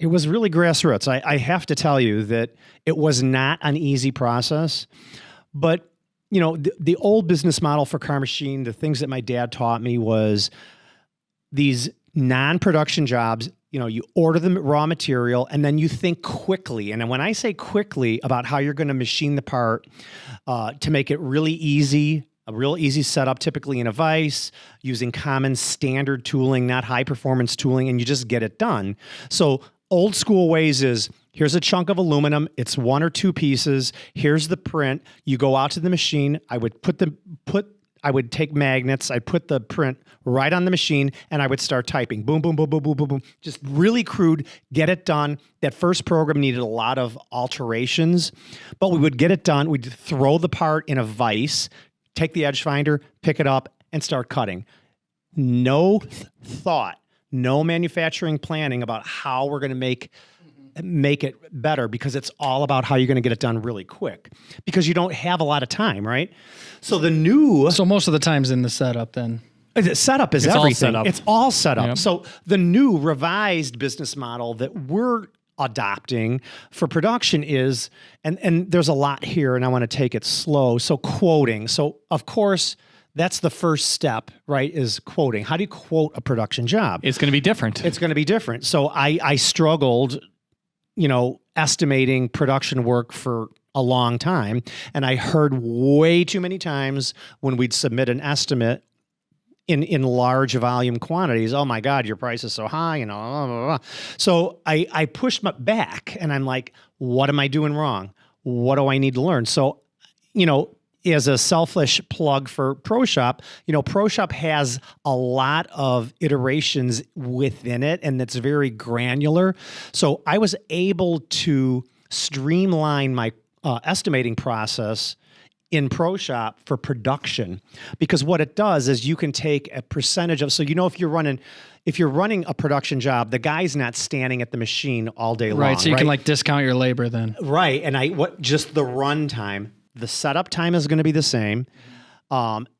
It was really grassroots. I have to tell you that it was not an easy process, but the old business model for Car Machine, the things that my dad taught me was these non-production jobs. You order the raw material and then you think quickly. And when I say quickly about how you're going to machine the part to make it really easy, a real easy setup, typically in a vise, using common standard tooling, not high performance tooling, and you just get it done. So old school ways is, here's a chunk of aluminum. It's 1 or 2 pieces. Here's the print. You go out to the machine. I would take magnets. I'd put the print right on the machine and I would start typing. Boom, boom, boom, boom, boom, boom, boom. Just really crude, get it done. That first program needed a lot of alterations, but we would get it done. We'd throw the part in a vise, take the edge finder, pick it up, and start cutting. No thought, no manufacturing planning about how we're going to make it better, because it's all about how you're going to get it done really quick, because you don't have a lot of time, right? So So most of the time's in the setup then. The setup is everything. It's all set up. Yep. So the new revised business model that we're adopting for production is, and there's a lot here and I want to take it slow. So quoting. So of course, that's the first step, right? Is quoting. How do you quote a production job? It's going to be different. It's going to be different. So I struggled, estimating production work for a long time. And I heard way too many times when we'd submit an estimate in large volume quantities, oh my God, your price is so high, blah, blah, blah. So I pushed my back and I'm like, what am I doing wrong? What do I need to learn? So, as a selfish plug for Proshop, Proshop has a lot of iterations within it and it's very granular. So I was able to streamline my estimating process in Proshop for production, because what it does is you can take a percentage of, if you're running a production job, the guy's not standing at the machine all day long. Right. So you can discount your labor then. Right. And just the run time, the setup time is going to be the same.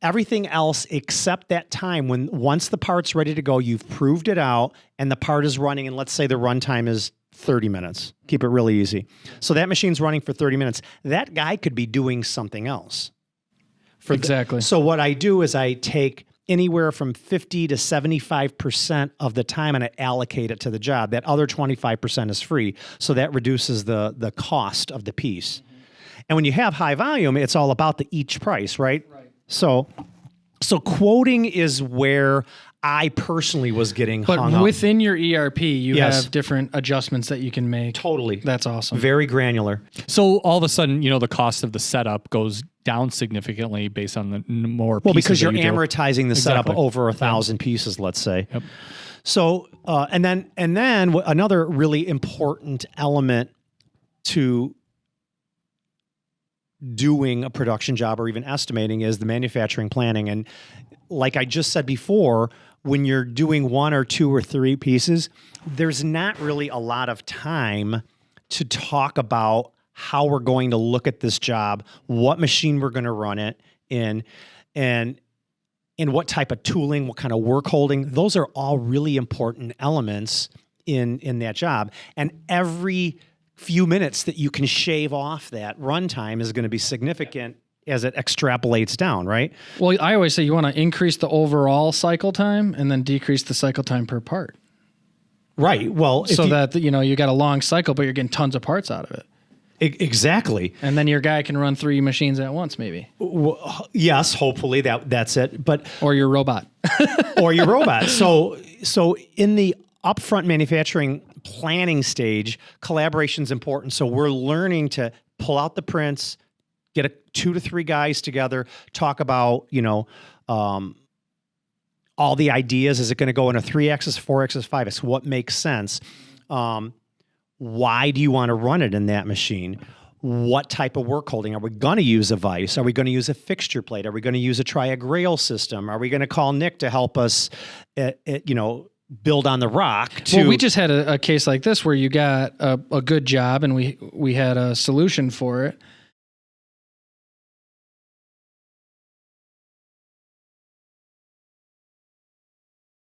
Everything else except that time once the part's ready to go, you've proved it out and the part is running, and let's say the run time is 30 minutes. Keep it really easy. So that machine's running for 30 minutes. That guy could be doing something else. Exactly. So what I do is I take anywhere from 50 to 75% of the time and I allocate it to the job. That other 25% is free. So that reduces the cost of the piece. Mm-hmm. And when you have high volume, it's all about the each price, right? Right. So quoting is where I personally was getting hung up. But within your ERP, you have different adjustments that you can make. Totally. That's awesome. Very granular. So all of a sudden, the cost of the setup goes down significantly based on the more pieces. Well, because you're you amortizing the setup over 1,000 pieces, let's say. Yep. So, and then another really important element to doing a production job or even estimating is the manufacturing planning. And like I just said before, when you're doing 1 or 2 or 3 pieces, there's not really a lot of time to talk about how we're going to look at this job, what machine we're going to run it in, and what type of tooling, what kind of work holding. Those are all really important elements in that job. And every few minutes that you can shave off that runtime is going to be significant as it extrapolates down, right? Well, I always say you want to increase the overall cycle time and then decrease the cycle time per part. Right. Well, that you got a long cycle, but you're getting tons of parts out of it. Exactly. And then your guy can run 3 machines at once, maybe. Well, yes, hopefully that's it. But or your robot. So in the upfront manufacturing planning stage, collaboration is important. So we're learning to pull out the prints, get 2 to 3 guys together, talk about, all the ideas. Is it going to go in a 3-axis, 4-axis, 5-axis? What makes sense? Why do you want to run it in that machine? What type of work holding? Are we going to use a vise? Are we going to use a fixture plate? Are we going to use a triagrail system? Are we going to call Nick to help us, build on the rock? Well, we just had a case like this where you got a good job and we had a solution for it.